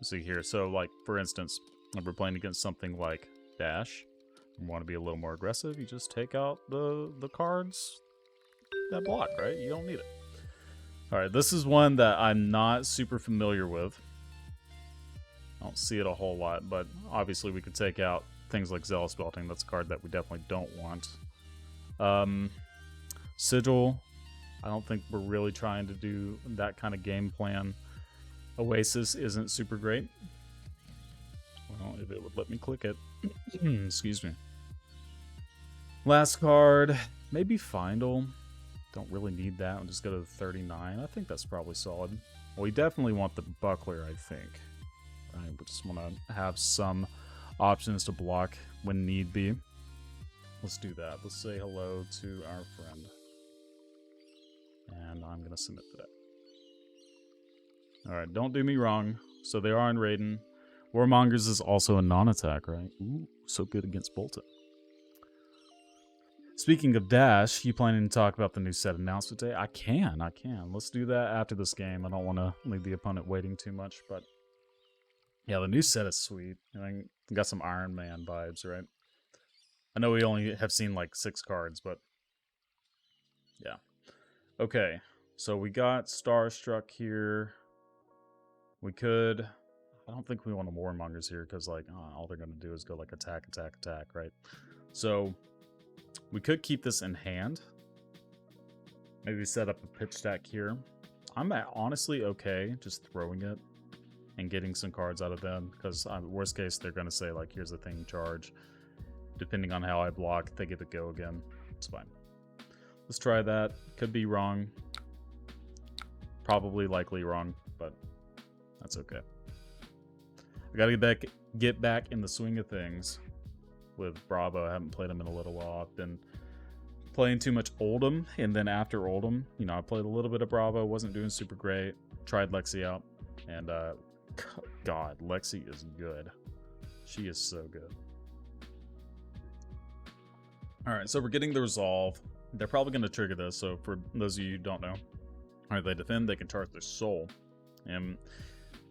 see here. So, like, for instance, if we're playing against something like Dash, and want to be a little more aggressive, you just take out the cards that block, right? You don't need it. All right, this is one that I'm not super familiar with. I don't see it a whole lot, but obviously we could take out things like Zealous Belting. That's a card that we definitely don't want. Sigil, I don't think we're really trying to do that kind of game plan. Oasis isn't super great. Well, if it would let me click it. Excuse me. Last card, maybe Findle. Don't really need that. I'll just go to the 39. I think that's probably solid. Well, we definitely want the Buckler, I think. Right? We just want to have some options to block when need be. Let's do that. Let's say hello to our friend. And I'm going to submit to that. Alright, don't do me wrong. So they are in Raiden. Warmongers is also a non-attack, right? Ooh, so good against Boltyn. Speaking of Dash, you planning to talk about the new set announced today? I can. Let's do that after this game. I don't want to leave the opponent waiting too much, but yeah, the new set is sweet. I mean, got some Iron Man vibes, right? I know we only have seen like 6 cards, but yeah. Okay, so we got Starstruck here. We could... I don't think we want a Warmongers here because like all they're going to do is go like attack, right? So we could keep this in hand. Maybe set up a pitch stack here. I'm honestly okay just throwing it and getting some cards out of them because worst case they're going to say like here's the thing, charge. Depending on how I block, they get to go again. It's fine. Let's try that. Could be wrong. Probably likely wrong, but that's okay. I gotta get back in the swing of things with Bravo. I haven't played him in a little while. I've been playing too much Oldhim, and then after Oldhim, you know, I played a little bit of Bravo. Wasn't doing super great. Tried Lexi out, and God, Lexi is good. She is so good. All right, so we're getting the resolve. They're probably going to trigger this. So for those of you who don't know, all right, they defend. They can charge their soul, and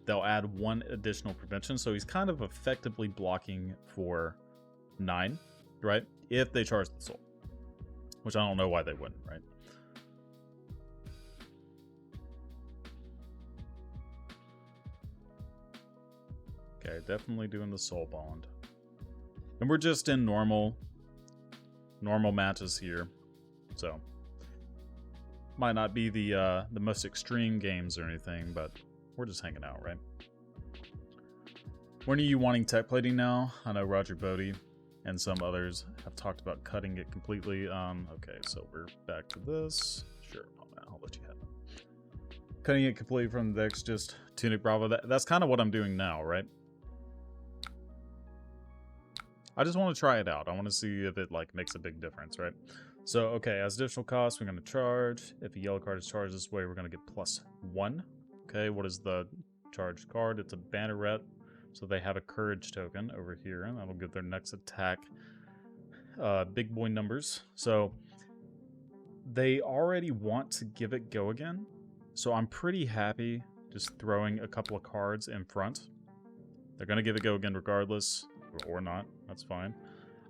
they'll add 1 additional prevention. So he's kind of effectively blocking for 9, right? If they charge the soul, which I don't know why they wouldn't, right? Okay, definitely doing the soul bond, and we're just in normal matches here, so might not be the most extreme games or anything, but we're just hanging out, right? When are you wanting tech plating now? I know Roger Bodie and some others have talked about cutting it completely. Okay, so we're back to this. Sure, I'll let you have it. Cutting it completely from the decks, just Tunic Bravo. That's kind of what I'm doing now, right? I just want to try it out. I want to see if it like makes a big difference, right? So, okay, as additional cost, we're going to charge. If a yellow card is charged this way, we're going to get +1. Okay, what is the charged card? It's a Banneret. So they have a Courage token over here, and that'll give their next attack big boy numbers. So they already want to give it go again. So I'm pretty happy just throwing a couple of cards in front. They're going to give it go again regardless, or not. That's fine.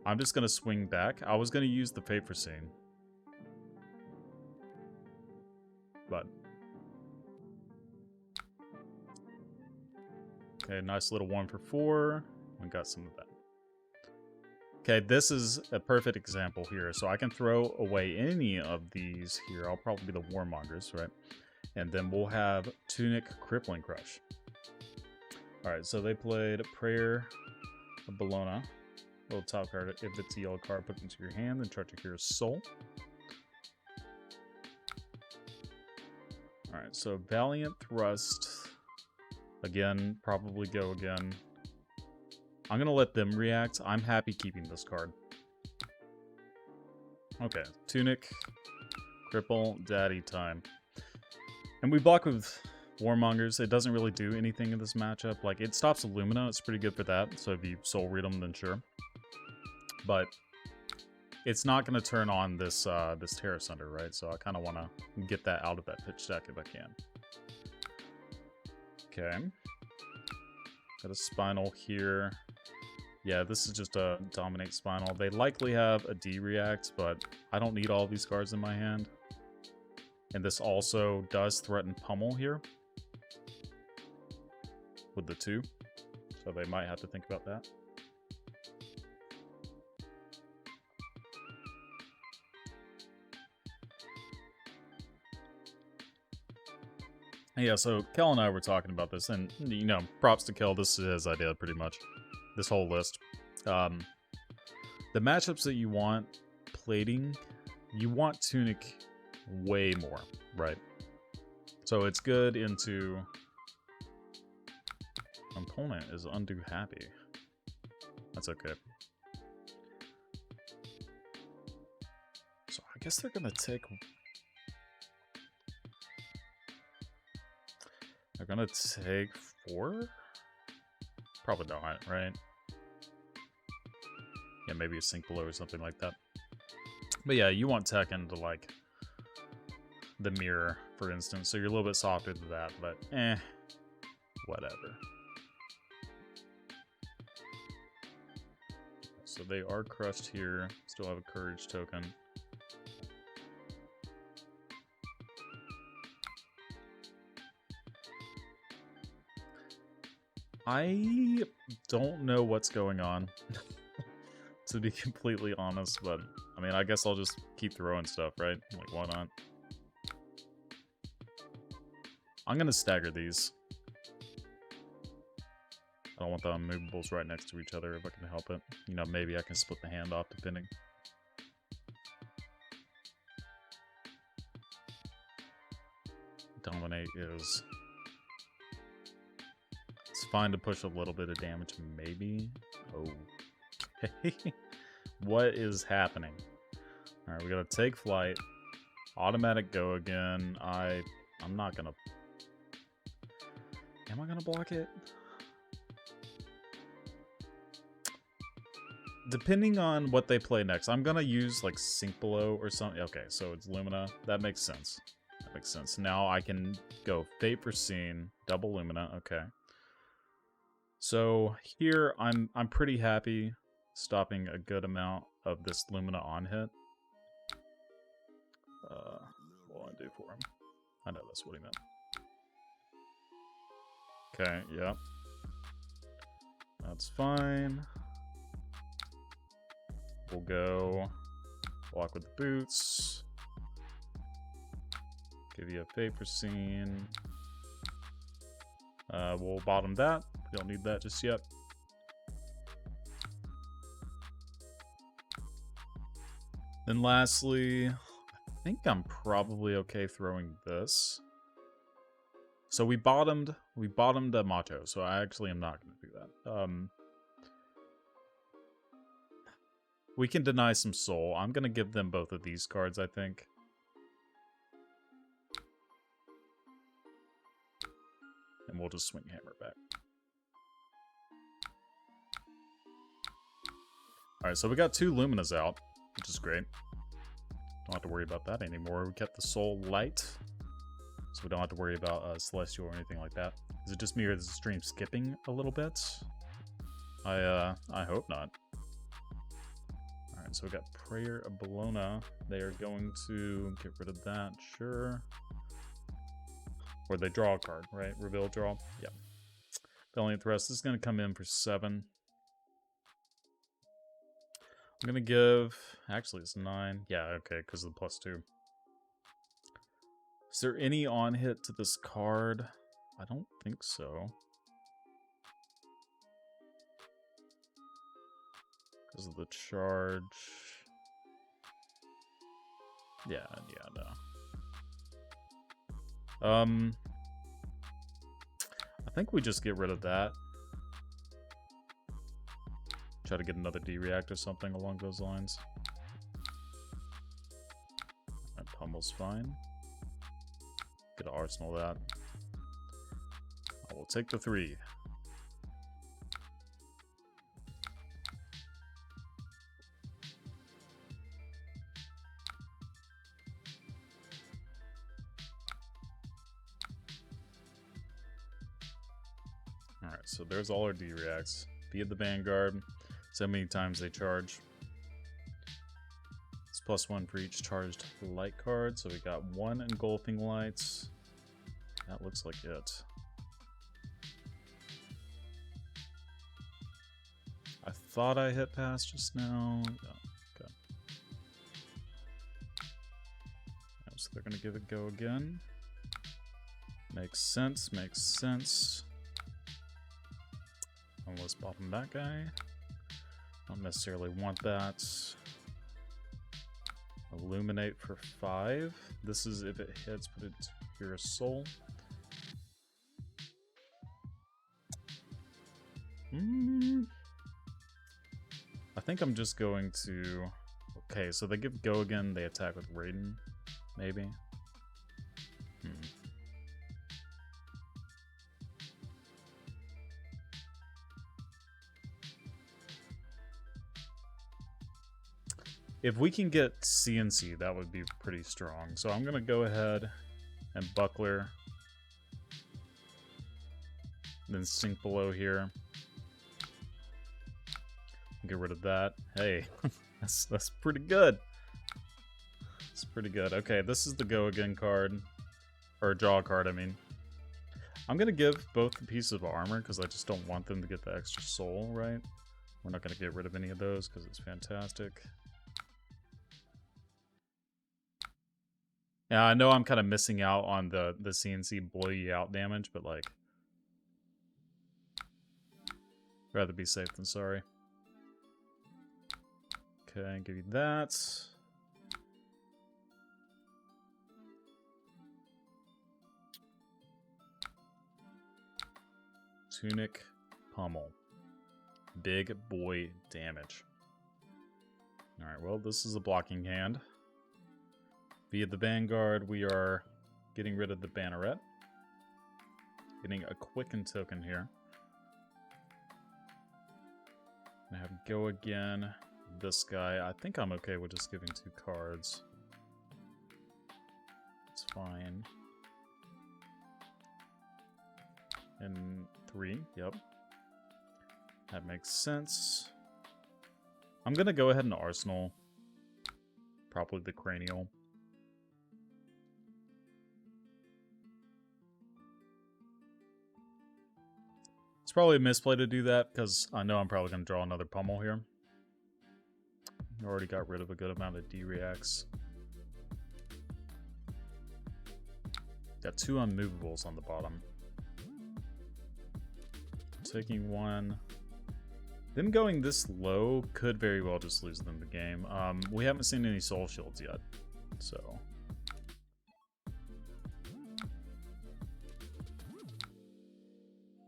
I'm just going to swing back. I was going to use the Fate Foreseen, but okay, nice little 1 for 4. We got some of that. Okay, this is a perfect example here. So I can throw away any of these here. I'll probably be the Warmongers, right? And then we'll have Tunic Crippling Crush. Alright, so they played Prayer of Bologna. Little top card. If it's a yellow card, put it into your hand and charge your hero's soul. Alright, so Valiant Thrust. Again, probably go again. I'm going to let them react. I'm happy keeping this card. Okay, Tunic, Cripple, Daddy time. And we block with Warmongers. It doesn't really do anything in this matchup. Like, it stops Illumina. It's pretty good for that. So if you soul read them, then sure. But it's not going to turn on this this Terror Sunder, right? So I kind of want to get that out of that pitch deck if I can. Okay. Got a Spinal here. Yeah, this is just a Dominate Spinal. They likely have a D-React, but I don't need all these cards in my hand. And this also does threaten Pummel here. With the 2. So they might have to think about that. Yeah, so Kel and I were talking about this, and, you know, props to Kel, this is his idea, pretty much. This whole list. The matchups that you want plating, you want Tunic way more, right? So it's good into... Opponent is undo happy. That's okay. So I guess they're gonna take... They're gonna take 4? Probably not, right? Yeah, maybe a Sink Below or something like that. But yeah, you want Tekken to, like, the mirror, for instance. So you're a little bit softer than that, but whatever. So they are crushed here. Still have a Courage token. I don't know what's going on, to be completely honest, but I mean, I guess I'll just keep throwing stuff, right? Like, why not? I'm gonna stagger these. I don't want the unmovables right next to each other if I can help it. You know, maybe I can split the hand off depending. Dominate is... It's fine to push a little bit of damage, maybe. Oh. What is happening? Alright, we gotta take flight. Automatic go again. I'm not gonna... Am I gonna block it? Depending on what they play next, I'm gonna use like Sink Below or something. Okay, so it's Lumina. That makes sense. That makes sense. Now I can go Fate Foreseen, double Lumina. Okay. So here I'm pretty happy stopping a good amount of this Lumina on hit. What will I do for him? I know that's what he meant. Okay, yeah. That's fine. We'll go walk with the boots. Give you a Fate Foreseen. We'll bottom that. We don't need that just yet. Then lastly, I think I'm probably okay throwing this. So we bottomed a Macho, so I actually am not going to do that. We can deny some soul. I'm going to give them both of these cards, I think. And we'll just swing Hammer back. Alright, so we got 2 Luminas out, which is great. Don't have to worry about that anymore. We kept the Soul light, so we don't have to worry about Celestial or anything like that. Is it just me or is the stream skipping a little bit? I hope not. Alright, so we got Prayer of Bologna. They are going to get rid of that, sure. Or they draw a card, right? Reveal draw? Yeah. Valiant Thrust is going to come in for 7. I'm going to give... Actually, it's 9. Yeah, okay, because of the +2. Is there any on-hit to this card? I don't think so. Because of the charge. Yeah, no. I think we just get rid of that. Try to get another D-React or something along those lines. That Pummel's fine. Get an arsenal that. I will take the 3. Alright, so there's all our D-reacts. Via the Vanguard, so many times they charge. It's +1 for each charged light card, so we got 1 engulfing lights. That looks like it. I thought I hit pass just now. Oh, okay. So they're gonna give it go again. Makes sense, makes sense. And let's bottom that guy. Don't necessarily want that. Illuminate for 5. This is if it hits, put it to your soul. I think I'm just going to... Okay, so they give go again, they attack with Raiden, maybe? If we can get CNC, that would be pretty strong. So I'm going to go ahead and buckler. Then sink below here. Get rid of that. Hey, that's pretty good. It's pretty good. Okay, this is the go again card. Or draw card, I mean. I'm going to give both the pieces of armor because I just don't want them to get the extra soul, right? We're not going to get rid of any of those because it's fantastic. Yeah, I know I'm kind of missing out on the CNC blow you out damage, but like, rather be safe than sorry. Okay, give you that. Tunic Pummel. Big boy damage. Alright, well, this is a blocking hand. Via the Vanguard, we are getting rid of the Banneret. Getting a quicken token here. I have go again. This guy, I think I'm okay with just giving 2 cards. It's fine. And 3, yep. That makes sense. I'm gonna go ahead and arsenal. Probably the cranial. It's probably a misplay to do that because I know I'm probably gonna draw another pummel here. I already got rid of a good amount of D-reacts. Got 2 unmovables on the bottom. Taking 1. Them going this low could very well just lose them the game. We haven't seen any soul shields yet, so...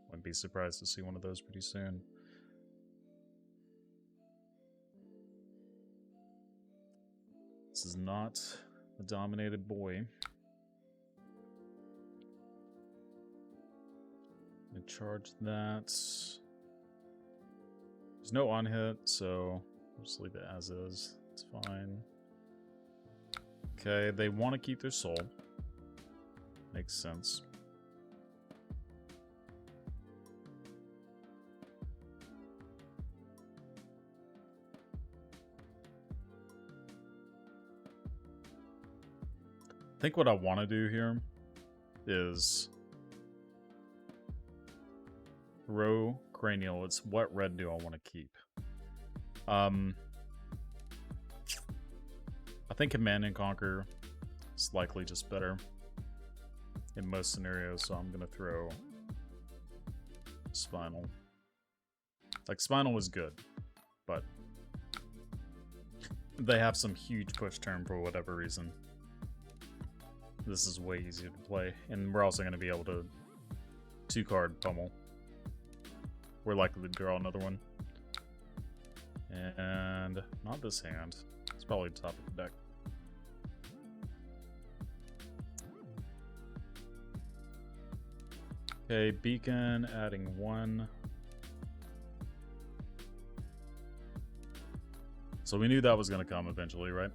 Wouldn't be surprised to see one of those pretty soon. This is not a dominated boy. I'm gonna charge that. There's no on hit, so I'll just leave it as is. It's fine. Okay, they want to keep their soul. Makes sense. I think what I want to do here is throw cranial. It's what red do I want to keep? I think Command and Conquer is likely just better in most scenarios, so I'm gonna throw Spinal. Like, Spinal was good, but they have some huge push turn for whatever reason. This is way easier to play, and we're also going to be able to 2-card pummel. We're likely to draw another one. And not this hand. It's probably the top of the deck. Okay, Beacon, adding 1. So we knew that was going to come eventually, right?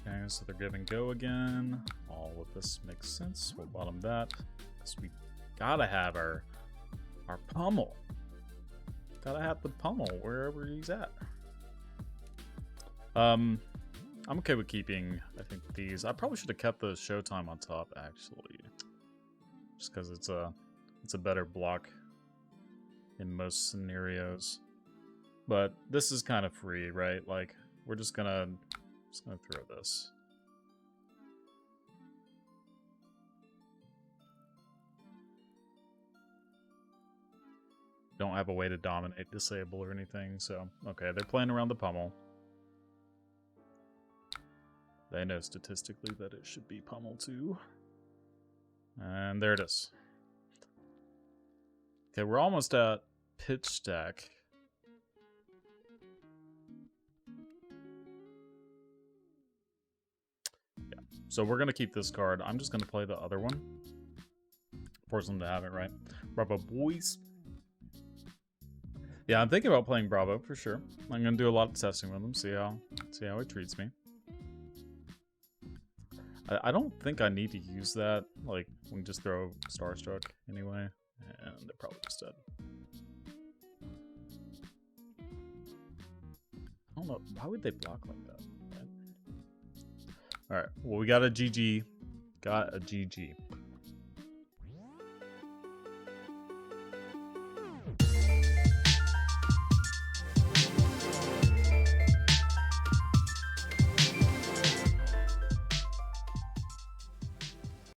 Okay, so they're giving go again. All of this makes sense. We'll bottom that. So we gotta have our pummel. Gotta have the pummel wherever he's at. I'm okay with keeping, I think, these. I probably should have kept the Showtime on top, actually. Just because it's a better block in most scenarios. But this is kind of free, right? Like, we're just gonna throw this. Don't have a way to dominate, disable, or anything, so... Okay, they're playing around the pummel. They know statistically that it should be pummel too. And there it is. Okay, we're almost at pitch stack. Yeah, so we're going to keep this card. I'm just going to play the other one. Force them to have it, right? Bravo, boys. Yeah, I'm thinking about playing Bravo for sure. I'm going to do a lot of testing with him, see how he treats me. I don't think I need to use that. Like, we can just throw Starstruck anyway. And they're probably just dead. I don't know. Why would they block like that? Alright, well, we got a GG. Got a GG.